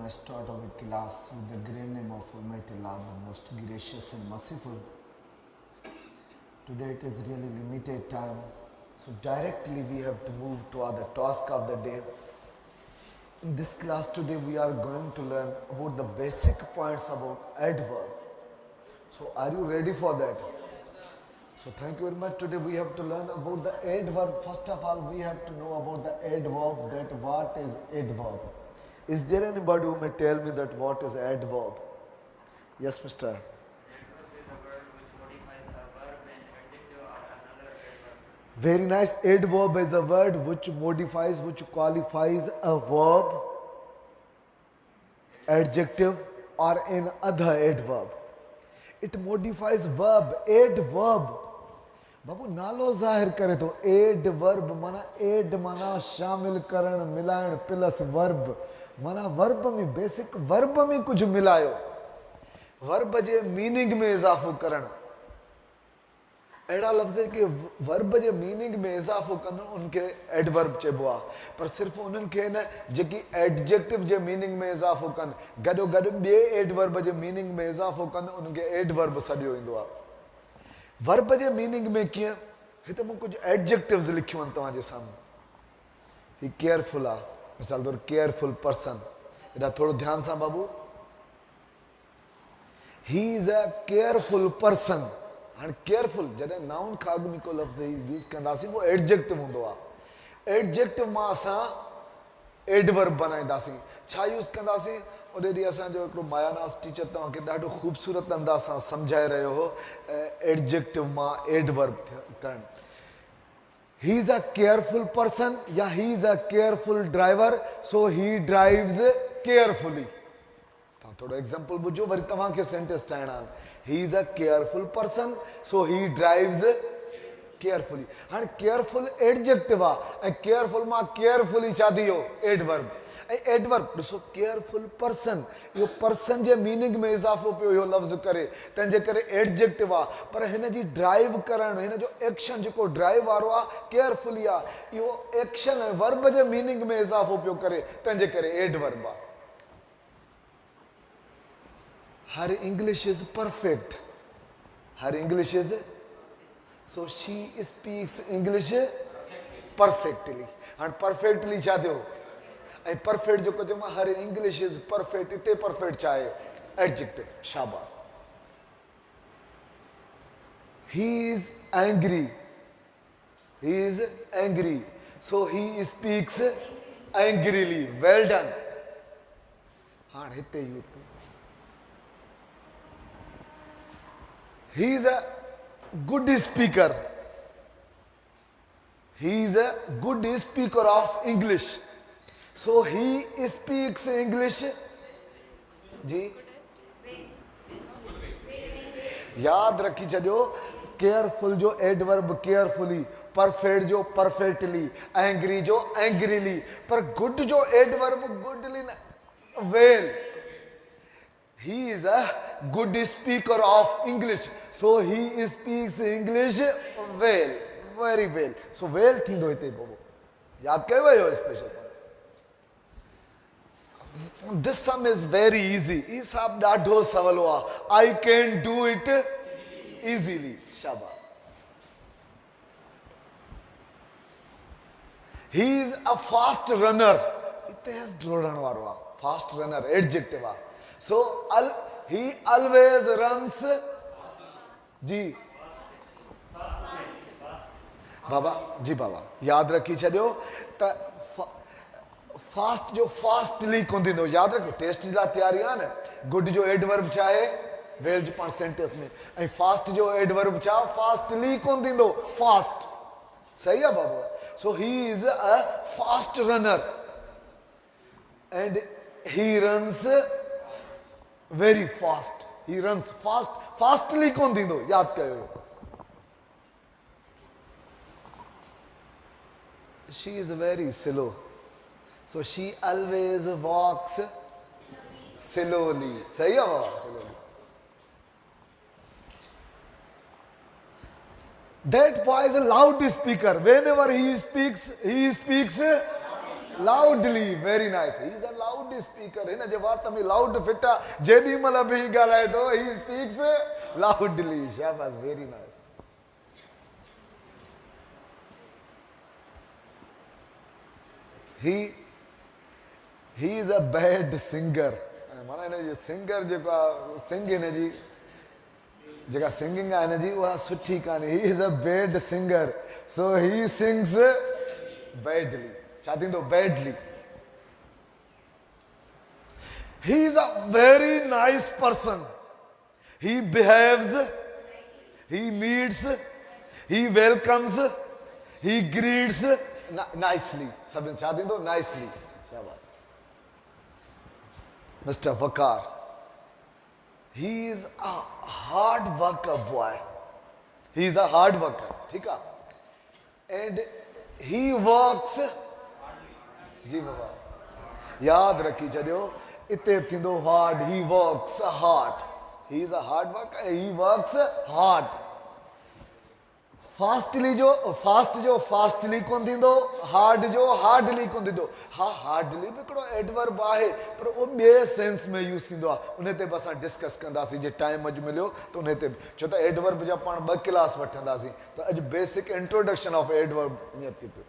I start our class with the great name of Almighty Allah, the most gracious and merciful. Today it is really limited time, so directly we have to move to the task of the day. In this class today we are going to learn about the basic points about adverb. So are you ready for that? So thank you very much. Today we have to learn about the adverb. First of all, we have to know about the adverb, that what is adverb. Is there anybody who may tell me that what is adverb? Yes, Mr. Adverb is a word which modifies a verb, an adjective, or another adverb. Very nice. Adverb is a word which modifies, which qualifies a verb, adjective, or an other adverb. It modifies verb, adverb. बाबू नालो जाहिर करे तो adverb माना add माना शामिल करण मिलाइण plus verb माना वर्ब में बेसिक वर्ब में कुछ मिलायो वर्ब जे मीनिंग में इजाफो करण अड़ा लफ्ज के वर्ब जे मीनिंग में इजाफो करण उनके एडवर्ब चइबो आ पर सिर्फ उन्हनि खे न जेकी एडजेक्टिव जे मीनिंग में इजाफो कन गडो गड बे एडवर्ब जे मीनिंग में इजाफो कन उनके एडवर्ब सडियो इंदो आ वर्ब जे मीनिंग में किए हिते मूं कुछ एडजेक्टिव्स लिखियो आहिनि तव्हांजे साम्हूं ही केयरफुल आहे मिसाल तौर केयरफुल पर्सन एॾा थोरो ध्यान सां बाबू he is a careful person हाणे केयरफुल जॾहिं नाउन खां अॻु में को लफ़्ज़ यूज़ कंदासीं उहो एडजेक्टिव हूंदो आहे एडजेक्टिव मां असां एडवर्ब बनाईंदासीं छा यूज़ कंदासीं उन ॾींहुं असांजो हिकिड़ो मायानास टीचर तव्हांखे ॾाढो ख़ूबसूरत अंदाज़ सां सम्झाए रहियो हो एडजेक्टिव मां एडवर्ब करणु ही इज़ अ केयरफुल पर्सन या ही इज़ अ केयरफुल ड्राइवर सो ही ड्राइव्स केयरफुली तव्हां थोरो एग्ज़ाम्पल ॿुधो वरी तव्हांखे सेंटेंस ठाहिणा आहिनि he is a careful person so ही ड्राइव्स केयरफुली हाणे केयरफुल एडजेक्टिव आहे ऐं केयरफुल मां केयरफुली छा थी वियो एडवर्ब ऐं एडवर्ब ॾिसो केयरफुल पर्सन इहो पर्सन जे मीनिंग में इज़ाफ़ो पियो इहो लफ़्ज़ करे तंहिंजे करे एडजेक्टिव आहे पर हिन जी ड्राइव करणु हिन जो एक्शन जेको ड्राइव वारो आहे केयरफुली आहे इहो एक्शन ऐं वर्ब जे मीनिंग में इज़ाफ़ो पियो करे तंहिंजे करे एडवर्ब आहे हर इंग्लिश इज़ परफेक्ट हर English is so she speaks English perfectly हाणे परफेक्टली छा थियो ऐं परफेक्ट जेको चयो मां हर इंग्लिश इज़ परफेक्ट हिते परफेक्ट छा आहे एडजेक्टिव शाबाश he is angry so he speaks angrily well done हाणे हिते यूज़ कयो ही इज़ अ गुड स्पीकर ही is a good speaker of English So he speaks English. जी याद रखी छॾियो केयरफुल जो एडवर्ब केयरफुली परफेक्ट जो परफेक्टली एंग्री जो एंग्रीली पर गुड जो adverb goodly well he is a good speaker of English so he speaks English well very well so well थींदो हिते बाबू याद कयो वियो special This sum is very easy. Isab ॾाढो सवलो आहे I can do it easily. शाबाश He is a fast runner. तेज़ दौड़ण वारो आहे फास्ट रनर एडजेक्टिव आहे So he always runs जी बाबा जी बाबा याद रखी छॾियो त फास्ट जो फास्टली कोन थींदो यादि रखो टेस्ट जी लाइ तयारी आहे न गुड जो एडवर्ब छा आहे वेल जो पाण सेंटेंस में ऐं फास्ट जो एडवर्ब छा फास्टली कोन थींदो फास्ट सही आहे बाबू सो he is a fast runner and he runs very fast he runs fast fastly कोन थींदो यादि कयो she is very slow So she always walks slowly. सही है बाबा slowly. That boy is a loud speaker. Whenever he speaks Loudly, very nice. He is a loud speaker. हिन जे वात में loud fit आहे. जेॾी महिल बि ॻाल्हाए थो, he speaks loudly. शाबाश, very nice. He is a bad singer. माना हिन जी सिंगर जेका सिंग हिन जी जेका सिंगिंग आहे हिन जी उहा सुठी कान्हे. He is a bad singer, so he sings badly. छा थींदो? Badly. He is a very nice person. He behaves, he meets, he welcomes, he greets nicely. सभिनि छा थींदो? Nicely. शाबाश. Mr. Vakar. He is a hard worker boy. He is a hard worker. ठीक है? And he works. जी बाबा. याद रखी छॾियो. इते थींदो hard. He works hard. He is a hard worker. He works hard. Fastly जो fastly कोन थींदो. Hard जो hardly कोन थींदो. हा hardly बि हिकिड़ो एडवर्ब आहे पर उहो ॿिए सेंस में यूज़ थींदो आहे. उन ते बि असां डिस्कस कंदासीं जे टाइम अॼु मिलियो त उन ते छो त एडवर्ब जा पाण 2 क्लास वठंदासीं त अॼु बेसिक इंट्रोडक्शन ऑफ एडवर्ब ईअं थी पियो.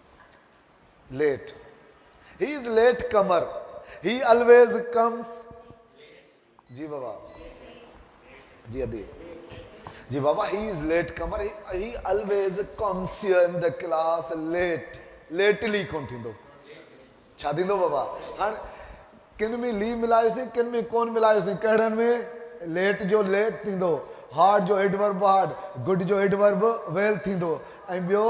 Late. He is late comer. He always comes. जी बाबा. जी अदी. जी बाबा, he is late comer. He always comes here in the class late. Lately कोन थींदो. छा थींदो बाबा? हाणे किन में ली मिलायोसीं, किन में कोन मिलायोसीं. कहिड़नि में लेट जो लेट थींदो, हार्ड जो एडवर्ब हार्ड, गुड जो एडवर्ब वेल थींदो. ऐं ॿियो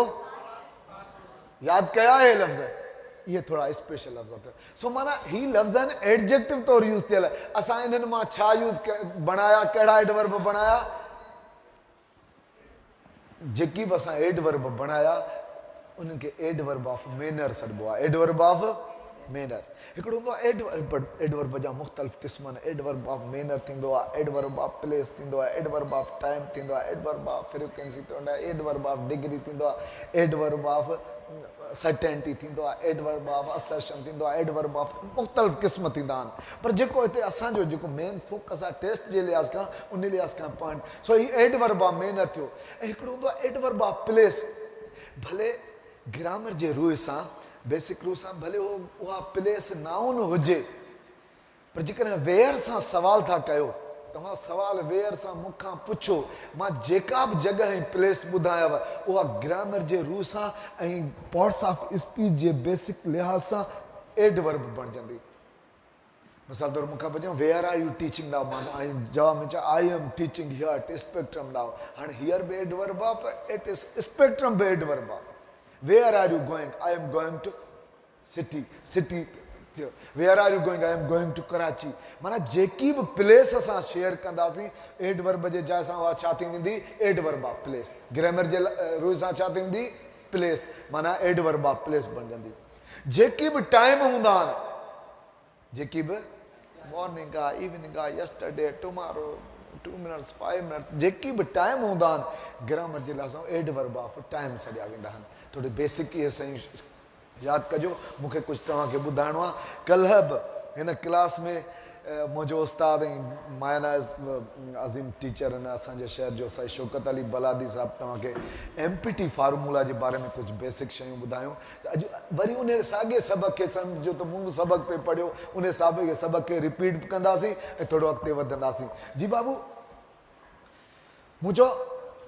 यादि कया हे लफ़्ज़? ये थोड़ा स्पेशल लफ़्ज़ अथव. सो माना ही लफ़्ज़ आहिनि एडजेक्टिव तौरु यूज़ थियल. असां इन्हनि मां छा यूज़ बणाया, कहिड़ा एडवर्ब बणाया? जेकी बि असां एडवर्ब बणाया उन्हनि खे एडवर्ब ऑफ मैनर सॾिबो आहे. Adverb of manner. हिकिड़ो हूंदो आहे एडवर्ब जा मुख़्तलिफ़ क़िस्म आहिनि. एडवर्ब ऑफ मैनर थींदो आहे, एडवर्ब ऑफ प्लेस थींदो आहे, एडवर्ब ऑफ टाइम थींदो आहे, एडवर्ब ऑफ फ्रीक्वेंसी थींदो आहे, एडवर्ब ऑफ डिग्री थींदो आहे, एडवर्ब ऑफ सर्टेनिटी थींदो आहे, एडवर्ब ऑफ असर्शन थींदो आहे, एडवर्ब ऑफ मुख़्तलिफ़ क़िस्म थींदा आहिनि. पर जेको हिते असांजो जेको मेन फोकस आहे टेस्ट जे लिहाज़ खां उन लिहाज़ खां पॉइंट. सो ही एडवर्ब ऑफ मैनर थियो. ऐं हिकिड़ो हूंदो आहे एडवर्ब ऑफ प्लेस. भले ग्रामर जे रूह सां बेसिक रूह सां भले उहा प्लेस नाउन हुजे पर जेकॾहिं वेयर सां सवाल था कयो, तव्हां सवाल वेयर सां मूंखां पुछो, मां जेका बि जॻह ऐं प्लेस ॿुधायव उहा ग्रामर जे रूह सां ऐं पार्ट्स ऑफ स्पीच जे बेसिक लिहाज़ सां एडवर्ब बणजंदी. मिसाल तौरु मूंखां पुछो where are you teaching now, मां जवाब में चयो I am teaching here at Spectrum now. हाणे हियर बि एडवर्ब आहे, एट स्पेक्ट्रम बि एडवर्ब आहे. Where are you going? I am going to city. City. Where are you going? I am going to Karachi. माना जेकी बि place असां share कंदासीं एडवर्ब जे जाइ सां उहा छा थी वेंदी? Adverb of place. ग्रामर जे रूह सां छा थी वेंदी? प्लेस. माना एडवर्ब ऑफ प्लेस बणजंदी. जेकी बि टाइम हूंदा आहिनि, जेकी बि मॉर्निंग आहे, इवनिंग आहे, यस्टरडे, टुमारो, 2 minutes, 5 minutes, जेकी बि टाइम हूंदा आहिनि ग्रामर जे लाइ सां एडवर्ब ऑफ टाइम सॼा वेंदा आहिनि. थोड़ी बेसिक इहे शयूं यादि कजो. मूंखे कुझु तव्हांखे ॿुधाइणो आहे. कल्ह बि हिन क्लास में मुंहिंजो उस्ताद ऐं मायनाज़ अज़ीम टीचर आहिनि असांजे शहर जो साईं शौकत अली बलादी साहिबु तव्हांखे MPT फार्मूला जे बारे में कुझु बेसिक शयूं ॿुधायूं. अॼु वरी उन साॻे सबक़ खे सम्झो त मूं बि सबक़ पे पढ़ियो, उन साॻे सबक़ खे रिपीट बि कंदासीं ऐं थोरो अॻिते वधंदासीं. जी बाबू, मुंहिंजो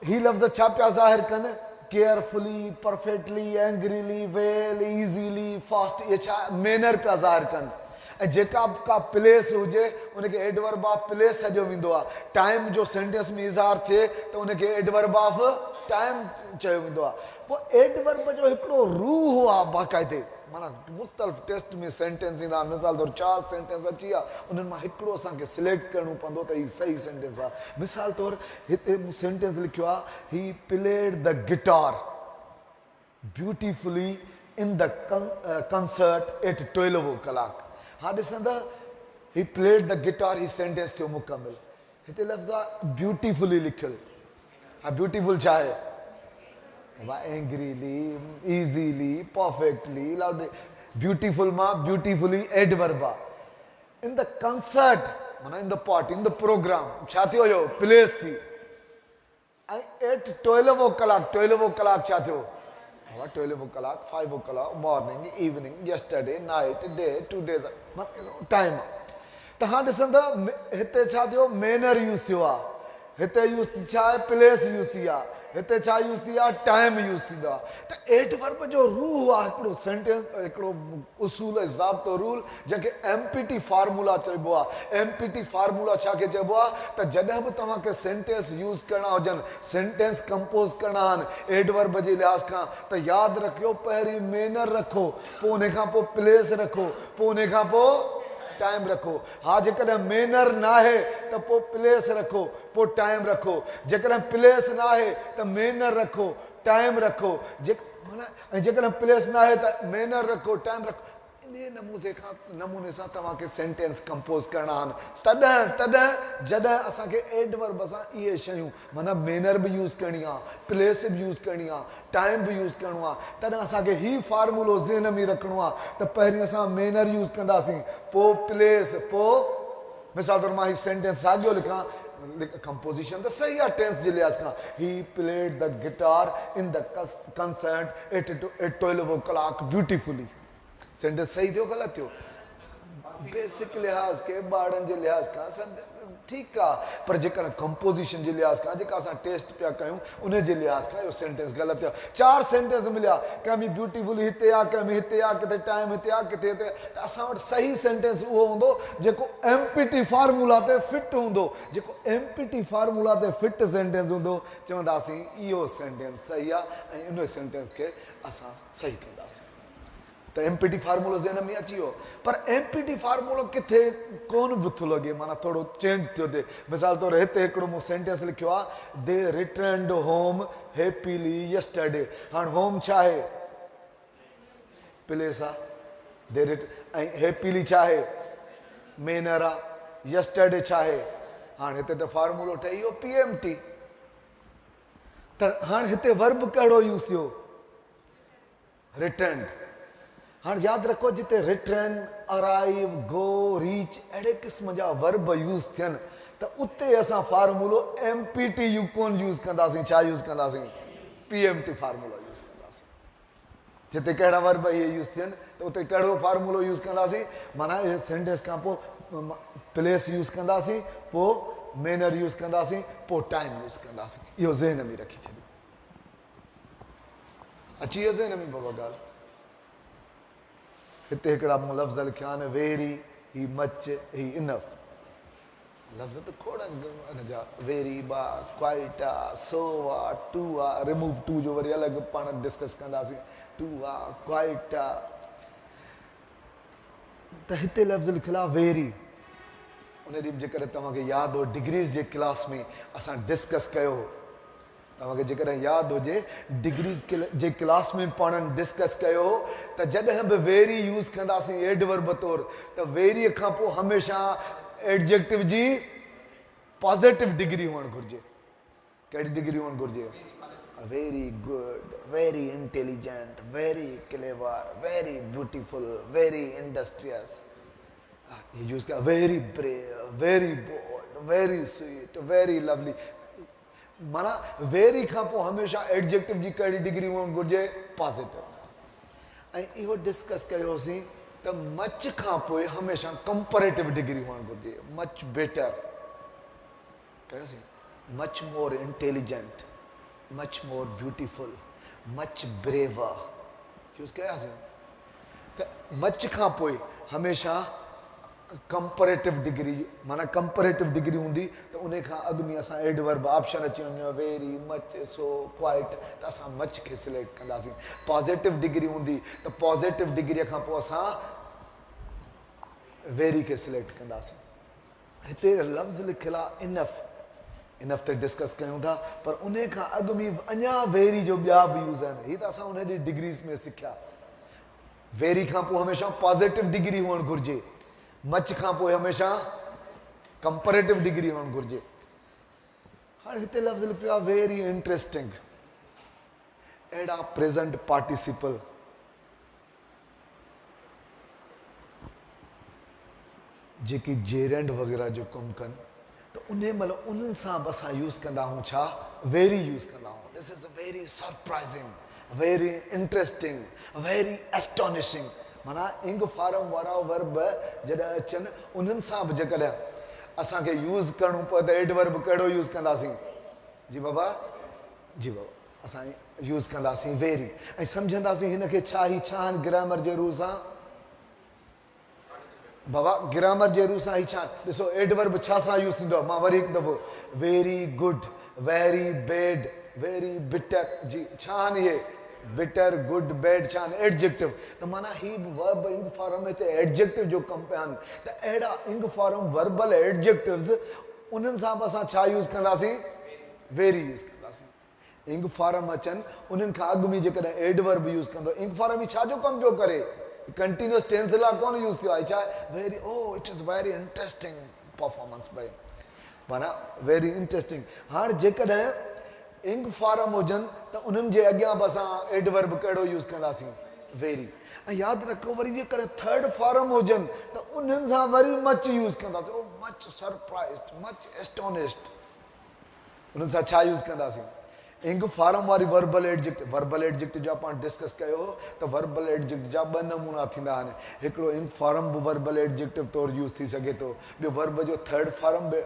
ही लफ़्ज़ छा पिया ज़ाहिर कनि? केयरफुली, परफेक्टली, एंग्रीली, वेल, ईज़ीली, फास्ट. इहे छा मैनर पिया ज़ाहिर कनि. ऐं जेका बि का प्लेस हुजे उनखे एडवर्ब ऑफ प्लेस सॼो वेंदो आहे. टाइम जो सेंटेंस में इज़हार थिए त उनखे एडवर्ब ऑफ टाइम चयो वेंदो आहे. पोइ एडवर्ब जो हिकिड़ो रूह आहे बाक़ाइदे. माना मुख़्तलिफ़ टेस्ट में सेंटेंस ईंदा आहिनि. मिसाल तौरु 4 सेंटेंस अची विया, उन्हनि मां हिकिड़ो असांखे सिलेक्ट करिणो पवंदो त हीउ सही सेंटेंस आहे. मिसाल तौरु हिते मूं सेंटेंस लिखियो आहे, he played the guitar beautifully in the concert at 12 o'clock. हा ॾिसंदा, ही प्लेड द गिटार, ही सेंटेंस थियो मुकमिल. हिते लफ़्ज़ आहे ब्यूटीफुली लिखियलु. हा ब्यूटीफुल छा आहे? Angrily, easily, perfectly, loudly. Beautiful मां ब्यूटीफुली एडवर्ब आहे. इन द कंसर्ट माना in the party in the programme छा थियो हुयो प्लेस थी ऐं एट 12 कलाक 12 कलाक छा थियो 12 कलाक 5 कलाक morning evening yesterday night day 2 days time. त हाणे ॾिसंदा हिते छा थियो मैनर यूज़ थियो आहे. हिते यूज़ छा आहे प्लेस यूज़ थी आहे. हिते छा यूज़ थी आहे टाइम यूज़ थींदो आहे. त एडवर्ब जो रूल आहे हिकिड़ो सेंटेंस हिकिड़ो उसूल ज़ाब्तो रूल जंहिंखे MPT फार्मूला चइबो आहे. MPT फार्मूला छा खे चइबो आहे त जॾहिं बि तव्हांखे सेंटेंस यूज़ करणा हुजनि सेंटेंस कंपोज़ करणा आहिनि एडवर्ब जे लिहाज़ खां त यादि रखियो पहिरीं मैनर रखो पोइ उन खां पोइ प्लेस रखो पोइ उन खां पोइ टाइम रखो. हा जेकॾहिं मैनर न आहे त पोइ प्लेस रखो पोइ टाइम रखो. जेकॾहिं प्लेस न आहे त मैनर रखो टाइम रखो. माना ऐं जेकॾहिं प्लेस न आहे त मैनर रखो टाइम रखो. इन नमूने सां तव्हांखे सेंटेंस कंपोज़ करणा आहिनि. तॾहिं जॾहिं असांखे एडवर्ब सां इहे शयूं माना मैनर बि यूज़ करणी आहे प्लेस बि यूज़ करणी आहे टाइम बि यूज़ करिणो आहे. तॾहिं असांखे हीउ फार्मूलो ज़हन में रखिणो आहे त पहिरीं असां मैनर यूज़ कंदासीं पोइ प्लेस पोइ मिसाल तौरु मां हीउ सेंटेंस साॻियो लिखां कंपोज़िशन त सही आहे टेंस जे लिहाज़ खां he played the guitar in the concert at 12 कलाक ब्यूटीफुली. सेंटेंस सही थियो ग़लति थियो बेसिक लिहाज़ के ॿारनि जे लिहाज़ खां सभु ठीकु आहे पर जेकॾहिं कंपोज़िशन जे लिहाज़ खां जेका असां टेस्ट पिया कयूं उन जे लिहाज़ खां इहो सेंटेंस ग़लति थियो. 4 सेंटेंस मिलिया कंहिं में ब्यूटीफुल हिते आहे कंहिं में हिते आहे किथे टाइम हिते आहे किथे हिते. त असां वटि सही सेंटेंस उहो हूंदो जेको MPT फार्मूला ते फिट हूंदो. जेको MPT फार्मूला ते फिट सेंटेंस हूंदो चवंदासीं इहो सेंटेंस सही आहे ऐं उन सेंटेंस खे असां सही कंदासीं. त MPT फार्मूलो ज़हन में अची वियो. पर MPT फार्मूलो किथे कोन बि थो लॻे माना थोरो चेंज थियो थिए. मिसाल तौरु हिते हिकिड़ो मूं सेंटेंस लिखियो आहे दे रिटर्नड होम हैप्पीली यस्टरडे. हाणे होम छा आहे प्लेस आहे दे ऐं हैप्पीली छा आहे मैनर आहे यस्टरडे छा आहे हाणे हिते त फार्मूलो ठही वियो PMT. त हाणे हिते वर्ब कहिड़ो यूज़ थियो रिटर्न. हाणे यादि रखो जिते रिटर्न अराइव गो रीच अहिड़े क़िस्म जा वर्ब यूज़ थियनि त उते असां फार्मूलो MPT कोन यूज़ कंदासीं. छा यूज़ कंदासीं PMT फार्मूलो यूज़ कंदासीं. जिते कहिड़ा वर्ब इहे यूज़ थियनि त उते कहिड़ो फार्मूलो यूज़ कंदासीं माना इहे सेंटेंस खां पोइ प्लेस यूज़ कंदासीं पोइ मैनर यूज़ कंदासीं पोइ टाइम यूज़ कंदासीं. इहो ज़हन में रखी छॾियो. अची वियो ज़हन में बाबा ॻाल्हि. हिते हिकिड़ा मूं लफ़्ज़ लिखिया आहिनि वेरी ही मच ही इनफ. लफ़्ज़ त खोड़नि हिन जा वेरी बा क्वाइट आहे सो आहे टू आहे रिमूव टू जो वरी अलॻि पाण डिस्कस कंदासीं. टू आहे क्वाइट आहे त हिते लफ़्ज़ लिखियलु आहे वेरी. उन ॾींहुं जेकॾहिं तव्हांखे यादि हो डिग्रीज़ जे क्लास में असां डिस्कस कयो तव्हांखे जेकॾहिं यादि हुजे डिग्रीज़ जे क्लास में पाण डिस्कस कयो त जॾहिं बि वेरी यूज़ कंदासीं एडवर्ब तौरु त वेरीअ खां पोइ हमेशह एडजेक्टिव जी पॉज़िटिव डिग्री हुअणु घुरिजे. कहिड़ी डिग्री हुअणु घुरिजे very good very intelligent very clever very beautiful very industrious. Use कया very brave very bold very sweet very lovely. माना वेरी खां पोइ हमेशह एडजेक्टिव जी कहिड़ी डिग्री हुअणु घुरिजे पॉज़िटिव. ऐं इहो डिस्कस कयोसीं त मच खां पोइ हमेशह कंपेरेटिव डिग्री हुअणु घुरिजे मच बेटर कयोसीं much more intelligent much more beautiful much braver use कयासीं. त मच खां पोइ हमेशह कंपेरेटिव डिग्री माना कंपेरेटिव डिग्री हूंदी त उन खां अॻु में असां एडवर्ब ऑप्शन अची वञो वेरी मच सो क्वाइट त असां मच खे सिलेक्ट कंदासीं. पॉज़िटिव डिग्री हूंदी त पॉज़िटिव डिग्रीअ खां पोइ असां वेरी खे सिलेक्ट कंदासीं. हिते लफ़्ज़ लिखियलु आहे इनफ. इनफ ते डिस्कस कयूं था पर उन खां अॻु में अञा वेरी जो ॿिया बि यूज़ आहिनि. हीअ त असां उन ॾींहुं डिग्रीज़ में सिखिया. वेरी खां पोइ हमेशह पॉज़िटिव डिग्री हुअणु घुरिजे मच खां पोइ हमेशह कंपेरेटिव डिग्री हुअणु घुरिजे. हाणे हिते लफ़्ज़ लिखियो आहे वेरी इंट्रेस्टिंग. अहिड़ा प्रेज़ेंट पार्टिसिपल जेकी जेरेंड वग़ैरह जो कमु कनि त उन महिल उन्हनि सां बि असां यूज़ कंदा आहियूं छा वेरी यूज़ कंदा आहियूं this is very surprising very interesting very astonishing माना इंग फारम वारा वर्ब जॾहिं अचनि उन्हनि सां बि जेकॾहिं असांखे यूज़ करिणो पए त एडवर्ब कहिड़ो यूज़ कंदासीं जी बाबा असां यूज़ कंदासीं वेरी ऐं सम्झंदासीं हिनखे छा ई छा आहिनि ग्रामर जे रूल सां बाबा ग्रामर जे रूल सां ई छा ॾिसो एडवर्ब छा सां यूज़ थींदो आहे मां वरी हिकु दफ़ो very good very bad very bitter जी छा आहिनि इहे बिटर गुड बैड छा आहिनि एडजेक्टिव त माना ही बि वर्ब इंग फॉर्म में हिते एडजेक्टिव जो कमु पिया आहिनि त अहिड़ा इंग फॉर्म वर्बल एडजेक्टिव्स उन्हनि सां बि असां छा यूज़ कंदासीं वेरी यूज़ कंदासीं इंग फॉर्म अचनि उन्हनि खां अॻु में जेकॾहिं एडवर्ब यूज़ कंदो इंग फॉर्म ही छा जो कमु पियो करे कंटिन्यूअस टेंस लाइ कोन यूज़ थियो आहे छा very oh it is very interesting performance भाई माना वेरी इंट्रस्टिंग हाणे जेकॾहिं इंग फॉर्म हुजनि त उन्हनि जे अॻियां बि असां एडवर्ब कहिड़ो यूज़ कंदासीं वेरी ऐं यादि रखो वरी जेकॾहिं थर्ड फॉर्म हुजनि त उन्हनि सां वरी मच यूज़ कंदासीं ओ मच सरप्राइज़्ड मच एस्टोनिश्ड उन्हनि सां छा यूज़ कंदासीं इंग फॉर्म वारी वर्बल एडजेक्टिव जो पाण डिस्कस कयो हो त वर्बल एडजेक्टिव जा ॿ नमूना थींदा आहिनि हिकिड़ो इंग फॉर्म बि वर्बल एडजेक्टिव तौरु यूज़ थी सघे थो ॿियो वर्ब जो थर्ड फॉर्म बि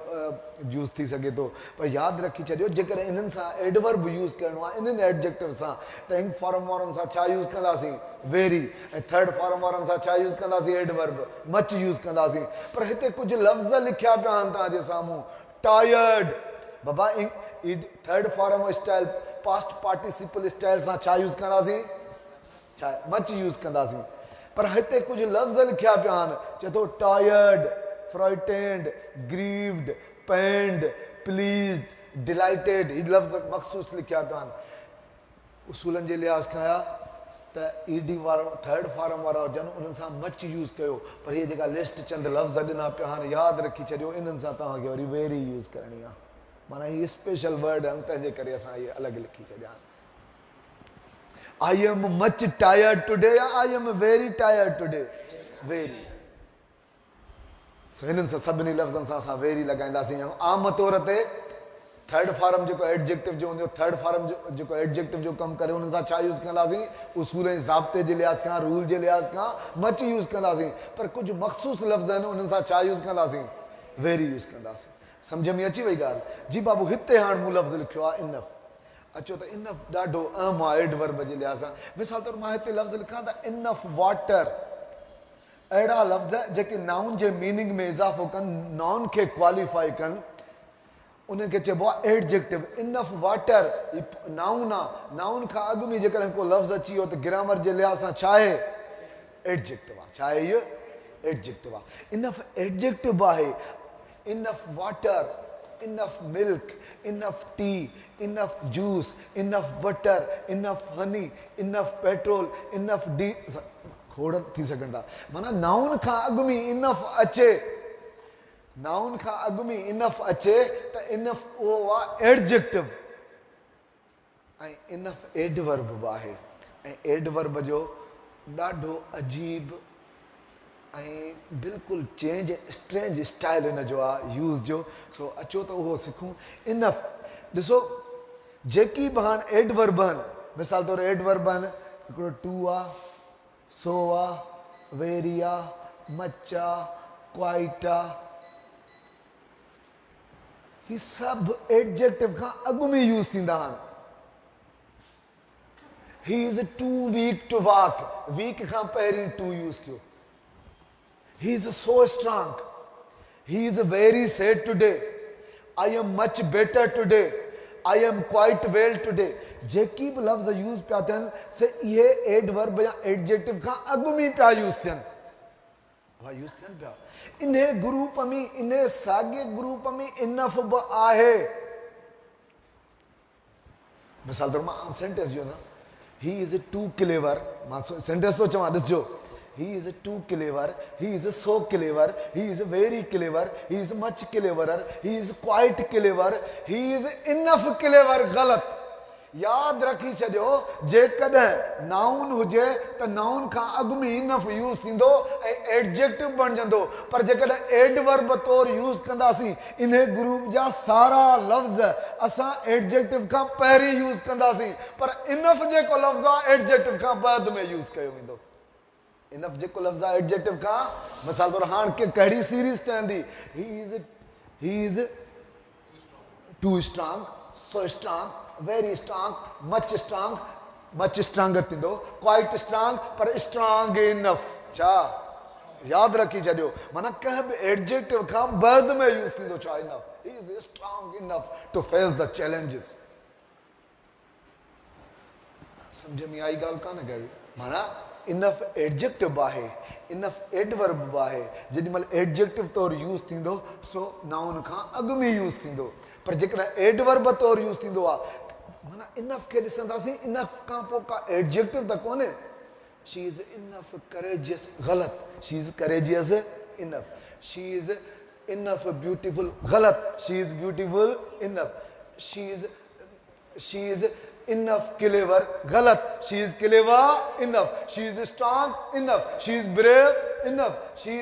यूज़ थी सघे थो पर यादि रखी छॾियो जेकॾहिं इन्हनि सां एडवर्ब यूज़ करिणो आहे इन्हनि एडजेक्टिव सां त इंग फॉर्म वारनि सां छा यूज़ कंदासीं वेरी ऐं थर्ड फॉर्म वारनि सां छा यूज़ कंदासीं एडवर्ब मच यूज़ कंदासीं पर हिते कुझु लफ़्ज़ लिखिया पिया आहिनि तव्हांजे साम्हूं टायर्ड बाबा third form style past participle style सां छा यूज़ कंदासीं छा मच यूज़ कंदासीं पर हिते कुझु लफ़्ज़ लिखिया पिया आहिनि चए थो टायर्ड फ्राइटेंड ग्रीव्ड पेन्ड प्लीज़ड डिलाइटेड ही लफ़्ज़ मख़सूस लिखिया पिया आहिनि उसूलनि जे लिहाज़ खां त ईडी वारो थर्ड फॉर्म वारा हुजनि उन्हनि सां मच यूज़ कयो पर हीअ जेका लिस्ट चंद लफ़्ज़ ॾिना पिया आहिनि यादि रखी छॾियो इन्हनि सां तव्हांखे वरी वेरी यूज़ करणी आहे माना ही स्पेशल वर्ड आहिनि तंहिंजे करे असां इहे अलॻि लिखी छॾिया I am much tired today या I am very tired today very हिननि सां सभिनी लफ़्ज़नि सां असां वेरी लॻाईंदासीं ऐं आम तौर ते थर्ड फॉर्म जेको एडजेक्टिव जो हूंदो थर्ड फॉर्म जेको एडजेक्टिव जो कमु करे हुननि सां छा यूज़ कंदासीं उसूल ऐं ज़ाब्ते जे लिहाज़ खां रूल जे लिहाज़ खां मच यूज़ कंदासीं पर कुझु मख़सूस लफ़्ज़ आहिनि उन्हनि सां छा यूज़ कंदासीं वेरी यूज़ कंदासीं सम्झ में अची वई ॻाल्हि जी बाबू हिते हाणे मूं लफ़्ज़ लिखियो आहे इनफ अचो त इनफ ॾाढो अहम आहे एडवर्ब जे लिहाज़ सां मिसाल तौरु मां हिते लफ़्ज़ लिखां त इनफ वाटर अहिड़ा लफ़्ज़ जेके नाउन जे मीनिंग में इज़ाफ़ो कनि नाउन खे क्वालिफाई कनि उनखे चइबो आहे एडजेक्टिव इनफ वाटर नाउन आहे नाउन खां अॻु में जेकॾहिं को लफ़्ज़ अची वियो त ग्रामर जे लिहाज़ सां छा आहे एडजेक्टिव आहे छा आहे इहो एडजेक्टिव आहे इनफ एडजेक्टिव आहे enough water, enough milk, enough tea, enough juice, enough butter, enough honey, enough petrol, enough खोड़ थी सघनि था माना नाउन खां अॻु में इनफ अचे नाउन खां अॻु में इनफ अचे त इनफ उहो आहे एडजेक्टिव ऐं इनफ एडवर्ब बि आहे ऐं एडवर्ब जो ॾाढो अजीब ऐं बिल्कुलु चेंज स्ट्रेंज स्टाइल हिन जो आहे यूज़ जो सो अचो त उहो सिखूं इनफ ॾिसो जेकी बि हाणे एडवर्ब आहिनि मिसाल तौरु एडवर्ब आहिनि हिकिड़ो टू आहे सो आहे वेरी आहे मच आहे क्वाइट आहे ही सभु एडजेक्टिव खां अॻु में यूज़ थींदा आहिनि he is too weak to walk weak खां पहिरीं टू यूज़ थियो He is so strong. He is very sad today. I am much better today. I am quite well today. जेकी बि लफ़्ज़ यूज़ पिया थियनि से इहे एडवर्ब या एडजेक्टिव खां अॻु में पिया यूज़ थियनि यूज़ थियनि पिया इन ग्रुप में इन साॻिए ग्रुप में इनफ बि आहे मिसाल तौरु मां सेंटेंस जो न ही इज़ टू क्लेवर मां सेंटेंस थो चवां ॾिसजो He is too clever, he is so clever, he is very clever, he is much cleverer, he is quite clever, he is enough clever. गलत याद रखी छॾियो जेकॾहिं नाउन हुजे त नाउन खां अॻु में इनफ यूज़ थींदो ऐं एडजेक्टिव बणजंदो पर जेकॾहिं एडवर्ब तौरु यूज़ कंदासीं इन ग्रुप जा सारा लफ़्ज़ असां एडजेक्टिव खां पहिरीं यूज़ कंदासीं पर इनफ जेको लफ़्ज़ आहे एडजेक्टिव खां बाद में यूज़ कयो वेंदो इनफ जेको लफ़्ज़ आहे एडजेक्टिव खां मिसाल तौरु हाणे कहिड़ी सीरीज़ ठहंदी he is too strong so strong very strong much stronger थींदो quite strong पर strong enough छा याद रखी छॾियो माना कंहिं बि एडजेक्टिव खां बाद में यूज़ थींदो छा enough he is strong enough to face the challenges सम्झ में आई ॻाल्हि कान कई माना इनफ एडजेक्टिव आहे इनफ एडवर्ब आहे जेॾी महिल एडजेक्टिव तौरु यूज़ थींदो सो नाउन खां अॻु में यूज़ थींदो पर जेकॾहिं एडवर्ब तौरु यूज़ थींदो आहे माना इनफ खे ॾिसंदासीं इनफ खां पोइ का एडजेक्टिव त कोन्हे शी इज़ इनफ करेजियस ग़लति she is courageous enough she is enough beautiful ग़लति she is beautiful enough she is enough clever galat she is clever enough she is strong enough she is brave enough she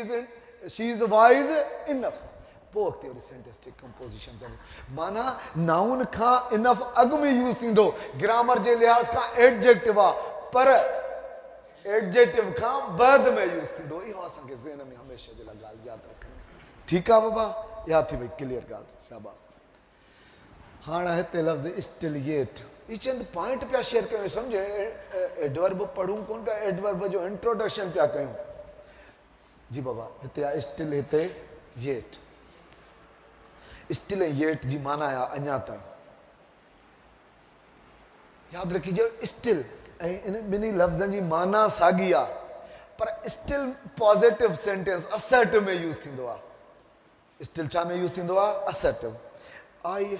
is wise enough पोइ अॻिते वरी sentence composition अथनि माना noun खां enough अॻु में use थींदो ग्रामर जे लिहाज़ खां एडजेक्टिव आहे पर एडजेक्टिव खां बाद में यूज़ थींदो इहो असांखे ज़हन में हमेशह जे लाइ ॻाल्हि यादि रखणी ठीकु आहे बाबा यादि थी वई क्लियर ॻाल्हि शाबाश हाणे हिते लफ़्ज़ स्टिल येट ये चंद पॉइंट पिया शेयर कयूं सम्झे एडवर्ब पढ़ूं कोन पिया एडवर्ब जो इंट्रोडक्शन पिया कयूं जी बाबा हिते आहे स्टिल हिते येट स्टिल ऐं येट जी माना आहे अञा ताईं यादि रखिजो स्टिल ऐं इन ॿिन्ही लफ़्ज़नि जी माना साॻी आहे पर स्टिल पॉज़िटिव सेंटेंस असर्टिव में यूज़ थींदो आहे स्टिल छा में यूज़ थींदो आहे असर्टिव आई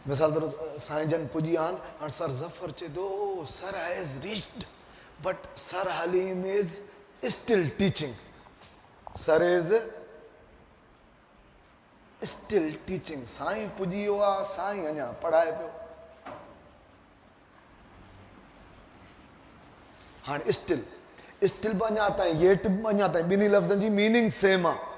मिसाल तौरु साईं जन पुॼी आहिनि हाणे सर ज़फ़र चए थो sir has reached but sir Halim is still teaching sir is still teaching साईं पुॼी वियो आहे साईं अञा पढ़ाए पियो हाणे स्टिल बि अञा ताईं येट बि अञा ताईं ॿिन्ही लफ़्ज़नि जी मीनिंग सेम आहे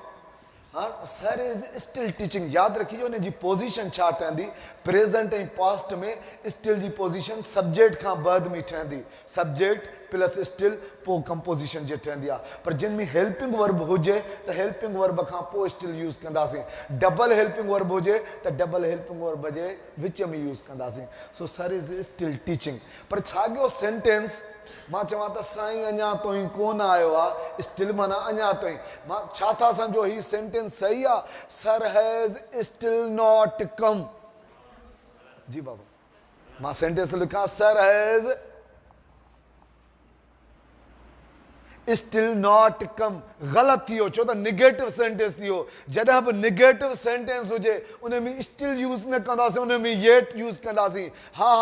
हाँ सर इज स्टिल टीचिंग याद रखिजो इन जी पोजीशन छा ठहंदी प्रेजेंट ऐं पास्ट में स्टिल जी पोजीशन सब्जेक्ट खां बाद में ठहंदी सब्जेक्ट प्लस स्टिल पोइ कंपोजिशन जे ठहंदी आहे पर जिन में हेल्पिंग वर्ब हुजे त हेल्पिंग वर्ब खां पोइ स्टिल यूज़ कंदासीं डबल हेल्पिंग वर्ब हुजे त डबल हेल्पिंग वर्ब जे विच में यूज़ कंदासीं so sir is still teaching पर साॻियो सेंटेंस मां चवां त साईं अञा ताईं कोन आयो आहे स्टिल माना अञा ताईं मां छा था सम्झो ही सेंटेंस सही आहे sir has still not come जी बाबा मां सेंटेंस लिखां sir has still not come ग़लति थी वियो छो त निगेटिव सेंटेंस थी वियो जॾहिं बि निगेटिव सेंटेंस हुजे उन में स्टिल यूज़ न कंदासीं उन में येट यूज़ कंदासीं हा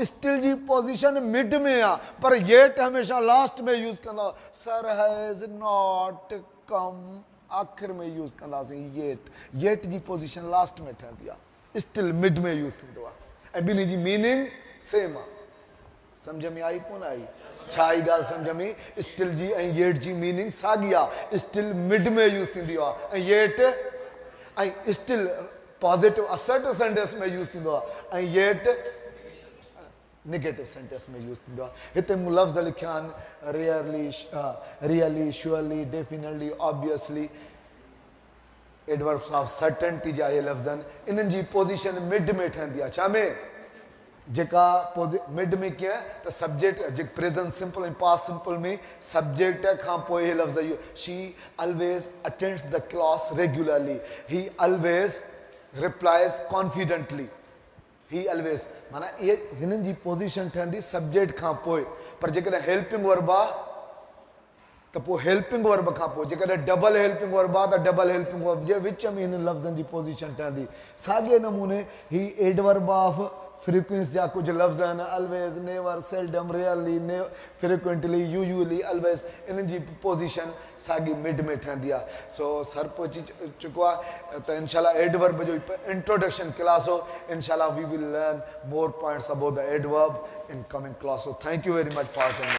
स्टिल जी पोजीशन मिड में आहे पर येट हमेशह लास्ट में यूज़ कंदा सर हैज़ नॉट कम आख़िर में यूज़ कंदासीं येट जी पोजीशन लास्ट में ठहंदी आहे स्टिल मिड में यूज़ थींदो आहे ऐं ॿिन्ही जी मीनिंग सेम आहे सम्झ में आई कोन आई छा आई ॻाल्हि सम्झ में स्टिल जी ऐं येट जी मीनिंग साॻी आहे स्टिल मिड में यूज़ थींदी आहे ऐं येट ऐं स्टिल पॉज़िटिव असर्टिव सेंटेंस में यूज़ थींदो आहे ऐं येट नेगेटिव सेंटेंस में यूज़ थींदो आहे हिते मूं लफ़्ज़ लिखिया आहिनि really surely definitely obviously adverbs of certainty जा इहे लफ़्ज़ आहिनि इन्हनि जी पोजीशन मिड में ठहंदी आहे छा में जेका मिड में कीअं त सब्जेक्ट जेके प्रेज़ेंट सिंपल ऐं पास्ट सिंपल में सब्जेक्ट खां पोइ इहे लफ़्ज़ इहो she always attends the class regularly ही ऑलवेज़ रिप्लाइज़ कॉन्फिडेंटली ही ऑलवेज़ माना इहे हिननि जी पोजीशन ठहंदी सब्जेक्ट खां पोइ पर जेकॾहिं हेल्पिंग वर्ब आहे त पोइ हेल्पिंग वर्ब खां पोइ जेकॾहिं डबल हेल्पिंग वर्ब आहे त डबल हेल्पिंग वर्ब जे विच में हिन लफ़्ज़नि जी पोजीशन ठहंदी साॻिए नमूने ही एडवर्ब ऑफ फ्रीक्वेंस जा कुछ लफ़्ज़ आहिनि always never seldom rarely frequently usually always इन जी पोजीशन साॻी मिड में ठहंदी आहे सो सर पहुची चुको आहे त इनशाला एडवर्ब जो इंट्रोडक्शन क्लास हो इनशाला we will learn more points about the adverb in coming class so thank you very much for